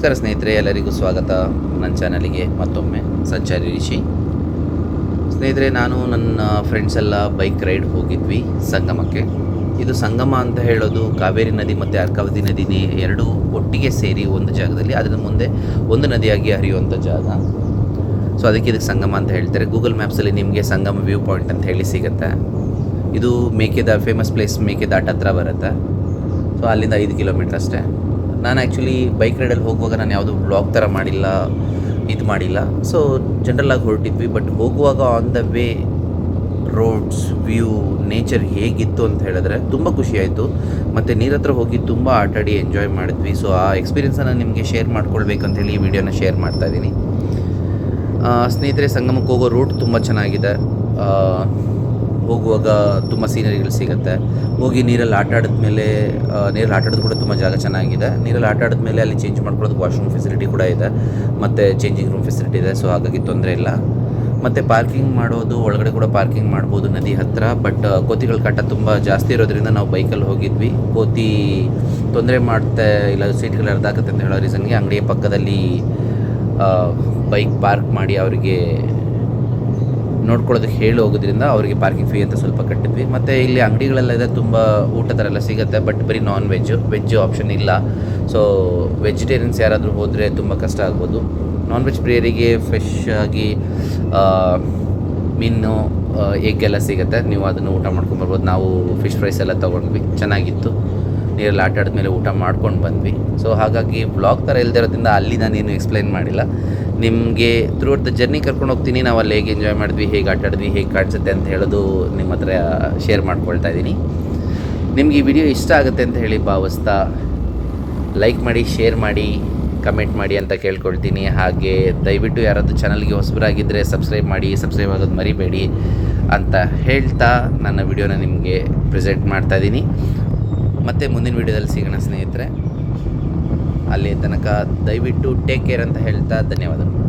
ನಮಸ್ಕಾರ ಸ್ನೇಹಿತರೆ, ಎಲ್ಲರಿಗೂ ಸ್ವಾಗತ ನನ್ನ ಚಾನಲಿಗೆ ಮತ್ತೊಮ್ಮೆ ಸಂಚಾರಿ ರಿಷಿ. ಸ್ನೇಹಿತರೆ, ನಾನು ನನ್ನ ಫ್ರೆಂಡ್ಸ್ ಎಲ್ಲ ಬೈಕ್ ರೈಡ್ ಹೋಗಿದ್ವಿ ಸಂಗಮಕ್ಕೆ. ಇದು ಸಂಗಮ ಅಂತ ಹೇಳೋದು ಕಾವೇರಿ ನದಿ ಮತ್ತು ಅರ್ಕಾವತಿ ನದಿ ಎರಡೂ ಒಟ್ಟಿಗೆ ಸೇರಿ ಒಂದು ಜಾಗದಲ್ಲಿ, ಅದರ ಮುಂದೆ ಒಂದು ನದಿಯಾಗಿ ಹರಿಯುವಂಥ ಜಾಗ. ಸೊ ಇದಕ್ಕೆ ಸಂಗಮ ಅಂತ ಹೇಳ್ತಾರೆ. ಗೂಗಲ್ ಮ್ಯಾಪ್ಸಲ್ಲಿ ನಿಮಗೆ ಸಂಗಮ ವ್ಯೂ ಪಾಯಿಂಟ್ ಅಂತ ಹೇಳಿ ಸಿಗುತ್ತೆ. ಇದು ಮೇಕೆದಾಟು, ಫೇಮಸ್ ಪ್ಲೇಸ್ ಮೇಕೆದಾಟು ಹತ್ರ ಬರುತ್ತೆ. ಸೊ ಅಲ್ಲಿಂದ 5 ಕಿಲೋಮೀಟ್ರ್ ಅಷ್ಟೇ. ನಾನು ಆ್ಯಕ್ಚುಲಿ ಬೈಕ್ ರೈಡಲ್ಲಿ ಹೋಗುವಾಗ ನಾನು ಯಾವುದೂ ಬ್ಲಾಗ್ ಥರ ಮಾಡಿಲ್ಲ. ಸೊ ಜನರಲ್ಲಾಗಿ ಹೊರಟಿದ್ವಿ. ಬಟ್ ಹೋಗುವಾಗ on the way roads, view, nature ಹೇಗಿತ್ತು ಅಂತ ಹೇಳಿದ್ರೆ ತುಂಬ ಖುಷಿಯಾಯಿತು. ಮತ್ತು ನೀರ ಹತ್ರ ಹೋಗಿ ತುಂಬ ಆಟಾಡಿ ಎಂಜಾಯ್ ಮಾಡಿದ್ವಿ. ಸೊ ಆ ಎಕ್ಸ್ಪೀರಿಯೆನ್ಸನ್ನು ನಿಮಗೆ ಶೇರ್ ಮಾಡ್ಕೊಳ್ಬೇಕಂತೇಳಿ ಈ ವಿಡಿಯೋನ ಶೇರ್ ಮಾಡ್ತಾಯಿದ್ದೀನಿ. ಸ್ನೇಹಿತರೆ, ಸಂಗಮಕ್ಕೆ ಹೋಗೋ ರೂಟ್ ತುಂಬ ಚೆನ್ನಾಗಿದೆ. ಹೋಗುವಾಗ ತುಂಬ ಸೀನರಿಗಳು ಸಿಗುತ್ತೆ. ಹೋಗಿ ನೀರಲ್ಲಿ ಆಟ ಆಡಿದ್ಮೇಲೆ ನೀರಲ್ಲಿ ಆಟ ಆಡೋದು ಕೂಡ ತುಂಬ ಜಾಗ ಚೆನ್ನಾಗಿದೆ. ನೀರಲ್ಲಿ ಆಟ ಆಡಿದ್ಮೇಲೆ ಅಲ್ಲಿ ಚೇಂಜ್ ಮಾಡ್ಕೊಳ್ಳೋದಕ್ಕೆ ವಾಶ್ರೂಮ್ ಫೆಸಿಲಿಟಿ ಕೂಡ ಇದೆ, ಮತ್ತು ಚೇಂಜಿಂಗ್ ರೂಮ್ ಫೆಸಿಲಿಟಿ ಇದೆ. ಸೊ ಹಾಗಾಗಿ ತೊಂದರೆ ಇಲ್ಲ. ಮತ್ತು ಪಾರ್ಕಿಂಗ್ ಮಾಡೋದು, ಒಳಗಡೆ ಕೂಡ ಪಾರ್ಕಿಂಗ್ ಮಾಡ್ಬೋದು ನದಿ ಹತ್ತಿರ. ಬಟ್ ಕೋತಿಗಳ ಕಾಟ ತುಂಬ ಜಾಸ್ತಿ ಇರೋದ್ರಿಂದ ನಾವು ಬೈಕಲ್ಲಿ ಹೋಗಿದ್ವಿ. ಕೋತಿ ತೊಂದರೆ ಮಾಡ್ತಾ ಇಲ್ಲ, ಸೀಟ್ಗಳು ಅರ್ಧಾಕತ್ತೆ ಅಂತ ಹೇಳೋ ರೀಸನ್ಗೆ ಅಂಗಡಿಯ ಪಕ್ಕದಲ್ಲಿ ಬೈಕ್ ಪಾರ್ಕ್ ಮಾಡಿ ಅವರಿಗೆ ನೋಡ್ಕೊಳ್ಳೋದಕ್ಕೆ ಹೇಳಿ ಹೋಗೋದ್ರಿಂದ ಅವರಿಗೆ ಪಾರ್ಕಿಂಗ್ ಫೀ ಅಂತ ಸ್ವಲ್ಪ ಕಟ್ಟಿದ್ವಿ. ಮತ್ತು ಇಲ್ಲಿ ಅಂಗಡಿಗಳೆಲ್ಲ ಇದೆ, ತುಂಬ ಊಟ ಥರ ಎಲ್ಲ ಸಿಗುತ್ತೆ. ಬಟ್ ಬರೀ ವೆಜ್ ಆಪ್ಷನ್ ಇಲ್ಲ. ಸೊ ವೆಜಿಟೇರಿಯನ್ಸ್ ಯಾರಾದರೂ ಹೋದರೆ ತುಂಬ ಕಷ್ಟ ಆಗ್ಬೋದು. ನಾನ್ ವೆಜ್ ಪ್ರಿಯರಿಗೆ ಫ್ರೆಶ್ ಆಗಿ ಮೀನು, ಎಗ್ ಎಲ್ಲ ಸಿಗುತ್ತೆ. ನೀವು ಅದನ್ನು ಊಟ ಮಾಡ್ಕೊಂಬರ್ಬೋದು. ನಾವು ಫಿಶ್ ಫ್ರೈಸ್ ಎಲ್ಲ ತೊಗೊಂಡ್ವಿ, ಚೆನ್ನಾಗಿತ್ತು. ನೀರಲ್ಲಿ ಆಟ ಆಡಿದ್ಮೇಲೆ ಊಟ ಮಾಡ್ಕೊಂಡು ಬಂದ್ವಿ. ಸೊ ಹಾಗಾಗಿ ಬ್ಲಾಗ್ ಥರ ಇರೋದ್ರಿಂದ ಅಲ್ಲಿ ನಾನೇನು ಎಕ್ಸ್ಪ್ಲೈನ್ ಮಾಡಿಲ್ಲ. ನಿಮಗೆ ಥ್ರೂಔಟ್ ದ ಜರ್ನಿ ಕರ್ಕೊಂಡು ಹೋಗ್ತೀನಿ. ನಾವು ಅಲ್ಲಿ ಹೇಗೆ ಎಂಜಾಯ್ ಮಾಡಿದ್ವಿ, ಹೇಗೆ ಆಟ ಆಡಿದ್ವಿ, ಹೇಗೆ ಕಾಣಿಸುತ್ತೆ ಅಂತ ಹೇಳೋದು ನಿಮ್ಮ ಹತ್ರ ಶೇರ್ ಮಾಡ್ಕೊಳ್ತಾ ಇದ್ದೀನಿ. ನಿಮ್ಗೆ ಈ ವಿಡಿಯೋ ಇಷ್ಟ ಆಗುತ್ತೆ ಅಂತ ಹೇಳಿ ಭಾವಿಸ್ತಾ ಲೈಕ್ ಮಾಡಿ, ಶೇರ್ ಮಾಡಿ, ಕಮೆಂಟ್ ಮಾಡಿ ಅಂತ ಕೇಳ್ಕೊಳ್ತೀನಿ. ಹಾಗೆ ದಯವಿಟ್ಟು ಯಾರಾದರೂ ಚಾನಲ್ಗೆ ಹೊಸಬರಾಗಿದ್ದರೆ ಸಬ್ಸ್ಕ್ರೈಬ್ ಆಗೋದು ಮರಿಬೇಡಿ ಅಂತ ಹೇಳ್ತಾ ನನ್ನ ವಿಡಿಯೋನ ನಿಮಗೆ ಪ್ರೆಸೆಂಟ್ ಮಾಡ್ತಾಯಿದ್ದೀನಿ. ಮತ್ತು ಮುಂದಿನ ವಿಡಿಯೋದಲ್ಲಿ ಸಿಗೋಣ ಸ್ನೇಹಿತರೆ. ಅಲ್ಲಿ ತನಕ ದಯವಿಟ್ಟು ಟೇಕ್ ಕೇರ್ ಅಂತ ಹೇಳ್ತಾ ಧನ್ಯವಾದಗಳು.